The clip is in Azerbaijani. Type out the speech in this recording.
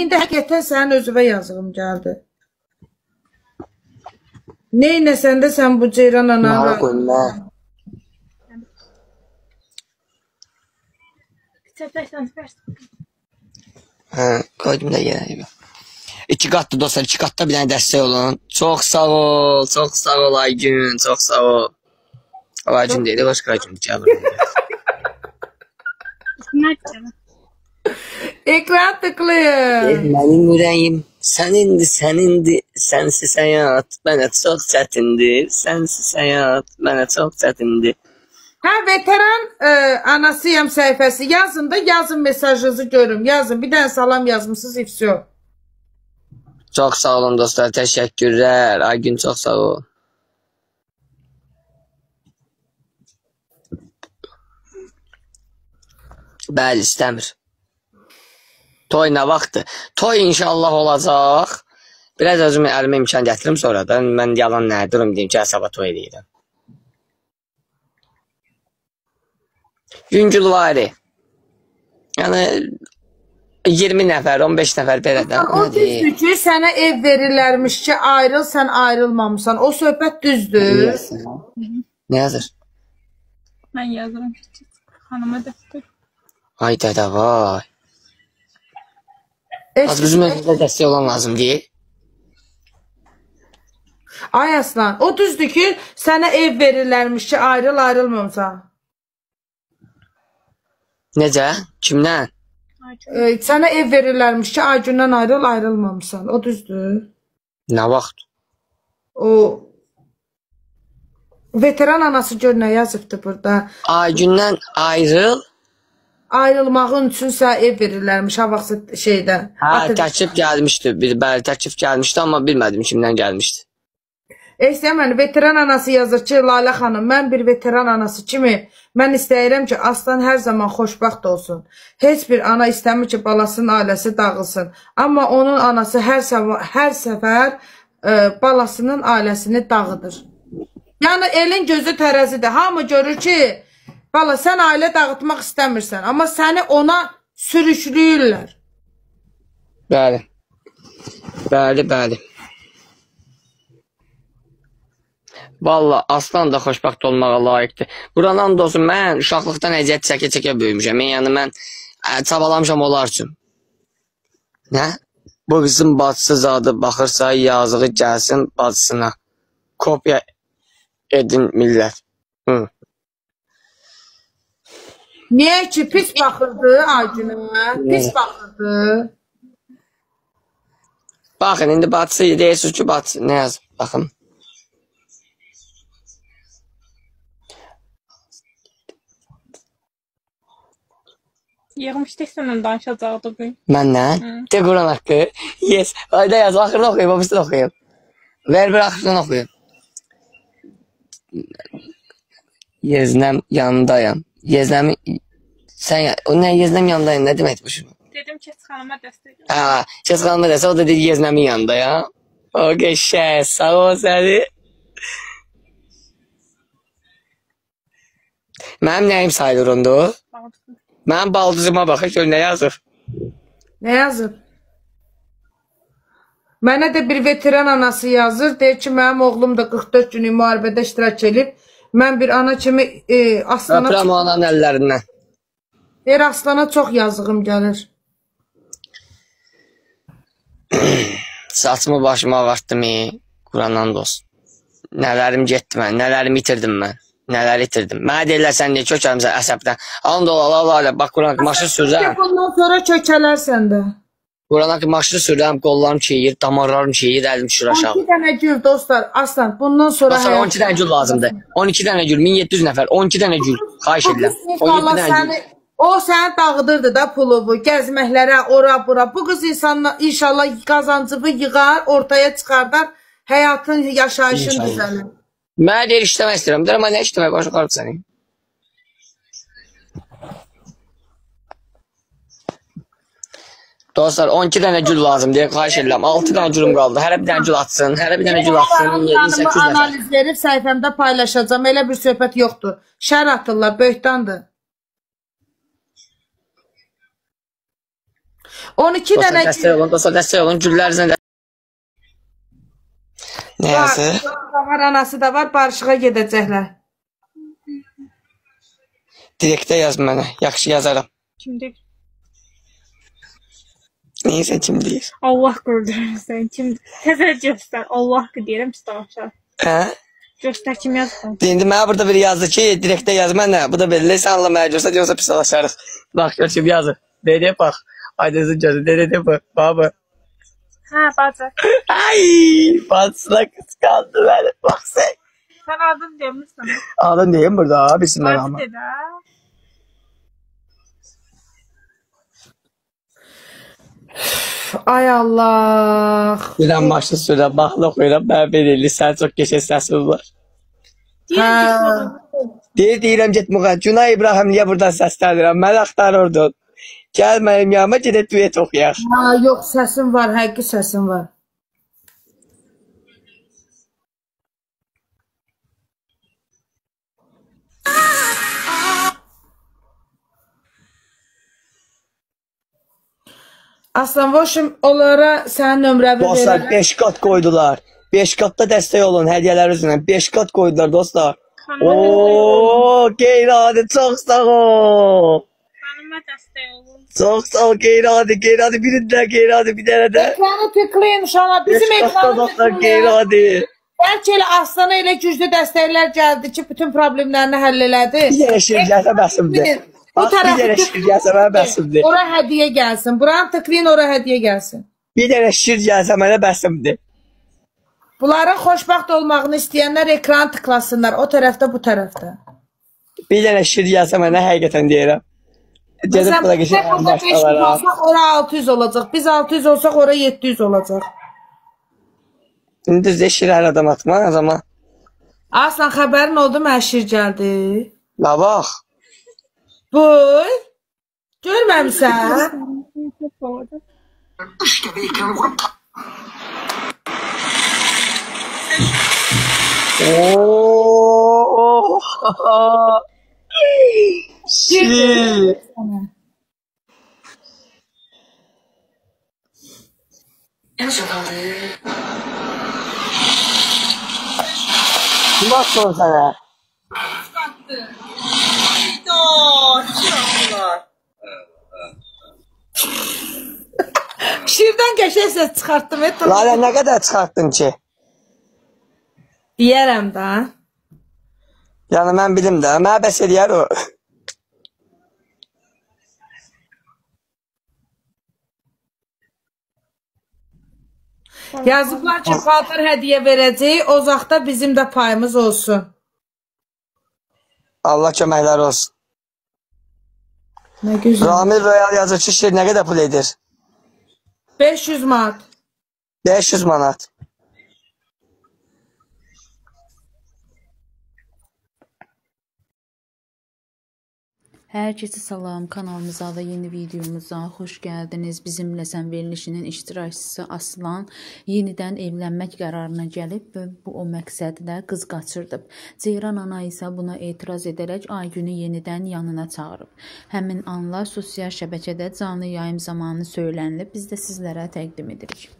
indi həqiqətən sənin özüvə yazığım gəldi. Neynəsən də sən bu Ceyran ananı? Koydum da yenə. 2 qatlı dostlar, 2 qatda bir dənə dəstək olun. Çox sağ ol, çox sağ ol Aygün, çox sağ ol. O Aygün deyil, başqa Aygün deyil. Ekran tıklayın. Mənim ürəyim sənindir, sənindir, sənsiz həyat mənə çox çətindir, sənsiz həyat mənə çox çətindir. Hə, veteran anasıyam səhifəsi yazın da, yazın mesajınızı görüm, yazın. Bir dənə salam yazmışsınız, ifsiyo. Çox sağ olun dostlar, təşəkkürlər. Aygün çox sağ ol. Bəli, istəmir. Toy nə vaxtdır? Toy inşallah olacaq. Biraz özüm əlimə imkan gətirim sonra da. Mən yalan nə durum deyim ki, sabah toy edirəm. Yüngülvari. Yəni 20 nəfər, 15 nəfər belədən. O düzdür ki, sənə ev verirlərmiş ki, ayrıl, sən ayrılmamısan. O söhbət düzdür. Nə yazır? Mən yazıram. Xanıma dəstək. Ay dədə, vay. Az bizim evimizdə dəstək olan lazım deyil. Ay Aslan, o düzdür ki, sənə ev verirlərmiş ki, ayrıl, ayrılmamısan. Necə? Kimdən? Sənə ev verirlərmiş ki, Aygündən ayrıl, ayrılmamısan. O düzdür. Nə vaxt? O veteran anası gör nə yazıbdır burada. Aygündən ayrıl. Ayrılmağın üçün sənə ev verirlərmiş ha vaxtı şeydən. Hə, təklif gəlmişdi. Bəli, təklif gəlmişdi, amma bilmədim kimdən gəlmişdi. Mən veteran anası yazır ki, Lalə xanım, mən bir veteran anası kimi mən istəyirəm ki, Aslan hər zaman xoşbaxt olsun. Heç bir ana istəmir ki, balasının ailəsi dağılsın. Amma onun anası hər səfər balasının ailəsini dağıdır. Yəni, elin gözü tərəzidir. Hamı görür ki, bala, sən ailə dağıtmaq istəmirsən, amma səni ona sürükləyirlər. Bəli. Bəli, bəli. Valla Aslan da xoşbaxt olmağa layiqdir. Buradan da olsun, mən uşaqlıqdan əziyyət çəkə-çəkə böyümüşəm. Yəni mən çabalamışam onlar üçün. Nə? Bu qızın bacısı zadı baxırsa yazığı gəlsin bacısına. Kopya edin millət. Niyə ki, pis baxırdı Aygünə? Pis baxırdı. Baxın, indi bacısı deyirsiniz ki, bacısı nə yazıb? Baxın. Yığmışdıq sənən danışacaqdı bu. Məndən? De Quran haqqı. Yes. Ayda yaz, axırını oxuyum, o birisini oxuyum. Ver bir axırını oxuyum. Yeznəm yanındayam. Yeznəmi... Sən... O nə yeznəm yanındayım, nə deməkdir bu şu? Dedim ki, xanıma dəstək. Haa, kes xanıma dəstək, o da dedi yeznəmin yanındayam. O qəşək, sağ ol səni. Mənim nəyim sayılır onda o? Mənim baldızıma baxır, gör nə yazır? Nə yazır? Mənə də bir veteran anası yazır. Deyir ki, mənim oğlum da 44 günlük müharibədə iştirak edib. Mən bir ana kimi Aslana... Öpürəm o ananın əllərindən. Deyir, Aslana çox yazığım gəlir. Saçımı başıma ağartdım, Qurandan dost. Nələrim getdi mən, nələrimi itirdim mən. Nələr itirdim. Mənə deyirlər, sən niyə kökəlmişsən əsəbdən? Alın dola, bax, Quran ki, maşın sürürəm. Bundan sonra kökələrsən də. Quran ki, maşın sürürəm, qollarım çeyir, damarlarım çeyir, əlim düşür aşağı. 12 dənə gül, dostlar, Aslan, bundan sonra... Dostlar, 12 dənə gül lazımdır. 12 dənə gül, 1700 nəfər, 12 dənə gül. Xahiş edirəm. 17 dənə gül. O səni dağıdırdı da pulubu, gəzməklərə, ora, bura. Bu qız inşallah qazancığı yığar, ortaya çıxardar, həyatın, yaşayışın düzəlir. Mənə deyir, işləmək istəyirəm. Deyirəm, nə işləmək başa qaldı səni? Dostlar, 12 dənə gül lazım deyə xahiş edirəm. 6 dənə gülüm qaldı. Hərə bir dənə gül atsın. Hərə bir dənə gül atsın. 7-8 nəfər. Analiz verib səhifəmdə paylaşacağım. Elə bir söhbət yoxdur. Şər atırlar, böhtandır. 12 Dostlar dənə dəstək olun, dostlar dəstək olun. Güllərinizlə də. Nə yazı? var, anası da var, barışığa gedəcəklər. Direktə yaz mənə. Yaxşı yazaram. Kimdir? Neysə kim deyir? Allah qıldırırsan. Kimdir? Təzə göstər. Allah qı deyirəm istəmişəm. Hə? Göstər kim yazdı? İndi mənə burada biri yazdı ki, direktə yaz mənə. Bu da belə sanla mənə görsə yoxsa pislaşarıq. Bax gör kim yazır. Deyə bax. Aydınızın gözü. Deyə bax. Baba. Hə, bacı. Ay, bacısına qısqandı məni. Bax sən. Sən adın demirsən. Adın deyim burada. Bismillahirrahmanirrahim. Bacı dedi. Ay Allah. Birdən maşın sürəm, baxla qoyuram, mənə belə sən çox qəşəng səsin var. Deyirəm get Muğan. Cünay İbrahim niyə buradan səslənirəm? Məni axtarırdın. Gəl mənim yanıma gedək duet oxuyaq. Yox, səsin var, həqiqi səsin var. Aslan Voşum, onlara sənin nömrəvi Dostlar verərəm. 5 qat qoydular. 5 qatda dəstək olun hədiyyələr üzrə. 5 qat qoydular dostlar. Oo, Qeyradi çox sağ ol. Xanıma dəstək olun. Çox sağ ol Qeyradi. Qeyradi birində, Qeyradi bir dənə də. Ekranı tıklayın uşaqlar, 5 bizim qatda ekranı dostlar tıklayın. Qeyradi. Bəlkə elə Aslana elə güclü dəstəklər gəldi ki, bütün problemlərini həll elədi. Bir dənə şir gəlsə bəsimdir. Bax bir dənə şir gəlsə mənə bəsimdir. Ora hədiyyə gəlsin. Buranı tıklayın, ora hədiyyə gəlsin. Bir dənə şir gəlsə mənə bəsimdir. Bunların xoşbaxt olmağını istəyənlər ekranı tıklasınlar. O tərəfdə, bu tərəfdə. Bir dənə şir gəlsə mənə həqiqətən deyirəm. Gedib bura geçək Burada 500 olsaq, ora 600 olacaq. Biz 600 olsaq, ora 700 olacaq. İndi düzdə şir hər adam atmaz amma. Aslan, xəbərin oldu mu, şir gəldi? La bax. Buy. Görməmsən? Oo! Şir. Kim attı sana? Şirdən qəşəng səs çıxartdım. Lala nə qədər çıxartdın ki? Deyərəm də. Yəni mən bilim də, mənə bəs eləyər o. Yazıblar ki, paltar hədiyyə verəcək, o zaxda bizim də payımız olsun. Allah köməklər olsun. Nə gözəl. Ramil Royal yazır ki, şir nə qədər pul edir? 500 manat. 500 manat. Herkese salam, kanalımıza da yeni videomuza hoş geldiniz. Bizimlə sən verilişinin iştirakçısı Aslan yenidən evlənmək qərarına gəlib və bu o məqsədlə qız qaçırdıb. Ceyran ana isə buna etiraz edərək Aygünü yenidən yanına çağırıb. Həmin anlar sosial şəbəkədə canlı yayım zamanı söylənilib. Biz də sizlərə təqdim edirik.